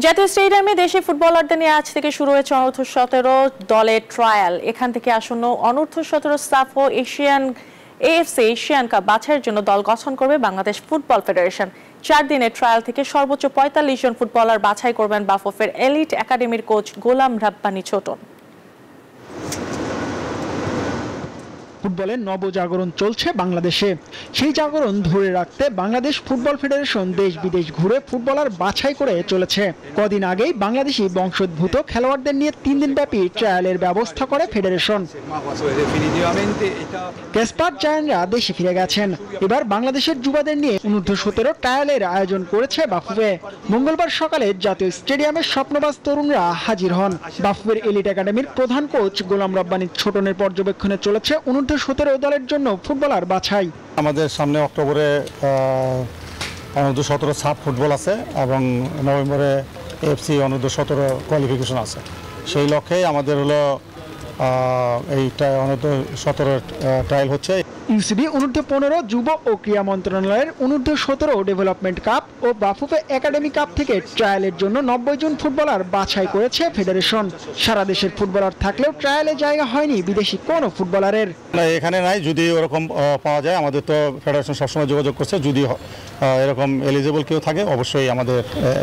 জাতীয় স্টেডিয়ামে দেশি ফুটবলারদের নিয়ে আজ থেকে শুরু হয়েছে অনূর্ধ্ব-17 দলের ট্রায়াল। এখান থেকে আসন্ন অনূর্ধ্ব-17 সাফ ও এএফসি এশিয়ান কাপ বাছাইয়ের জন্য দল গঠন করবে বাংলাদেশ ফুটবল ফেডারেশন। 4 দিনের ট্রায়াল থেকে সর্বোচ্চ 45 জন ফুটবলার বাছাই করবেন বাফুফের এলিট একাডেমির কোচ গোলাম রাব্বানী ছোটন। ফুটবলের নবজাগরণ চলছে বাংলাদেশে। সেই জাগরণ ধরে রাখতে বাংলাদেশ ফুটবল ফেডারেশন দেশ বিদেশ ঘুরে ফুটবলার বাছাই করে চলেছে। কদিন আগেই বাংলাদেশি বংশোদ্ভূত খেলোয়াড়দের নিয়ে 3 দিনব্যাপী ট্রায়ালের ব্যবস্থা করে ফেডারেশন। কেসপার জায়ানরা দেশে ফিরে গেছেন। এবার বাংলাদেশের যুবাদের নিয়ে অনূর্ধ্ব-17 ট্রায়ালের আয়োজন করেছে বাফুফে। মঙ্গলবার সকালে জাতীয় স্টেডিয়ামে স্বপ্নবাজ তরুণরা হাজির হন। বাফুফের এলিট একাডেমির প্রধান কোচ গোলাম রাব্বানী ছোটনের পর্যবেক্ষণে চলেছে অনূর্ধ্ব-17 দলের জন্য ফুটবলার বাছাই। আমাদের সামনে অক্টোবরে অনূর্ধ্ব-17 সাব ফুটবল আছে এবং নভেম্বরে এএফসি অনূর্ধ্ব-17 কোয়ালিফিকেশন আছে। সেই লক্ষ্যেই আমাদের হলো এইটা অনূর্ধ্ব-17 ট্রায়াল হচ্ছে। ইউসিবি অনূর্ধ্ব-15 যুব ও ক্রীড়া মন্ত্রণালয়ের অনূর্ধ্ব-17 ডেভেলপমেন্ট কাপ ও বাফুফে একাডেমি কাপ থেকে ট্রায়ালের জন্য 90 জন ফুটবলার বাছাই করেছে ফেডারেশন। সারা দেশের ফুটবলার থাকলেও ট্রায়ালে জায়গা হয়নি বিদেশি কোনো ফুটবলারের। এখানে নাই, যদি ওরকম পাওয়া যায় আমাদের তো ফেডারেশন সবসময় যোগাযোগ করছে, যদি এরকম এলিজিবল কেউ থাকে অবশ্যই আমাদের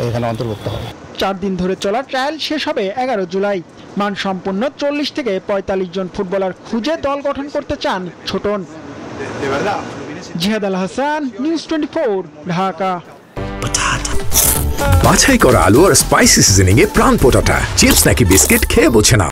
এখানে অন্তর্ভুক্ত হবে। 4 দিন ধরে চলা ট্রায়াল শেষ হবে 11 জুলাই। মানসম্পন্ন 40 থেকে 45 জন ফুটবলার খুঁজে দল গঠন করতে চান ছোটন। জিহাদ আল হাসান, নিউজ 24, ঢাকা। বাছাই করা আলু আর স্পাইসি সিজনিং এ প্রাণ পোটাটা চিপস নাকি বিস্কিট খেয়ে বোঝে না।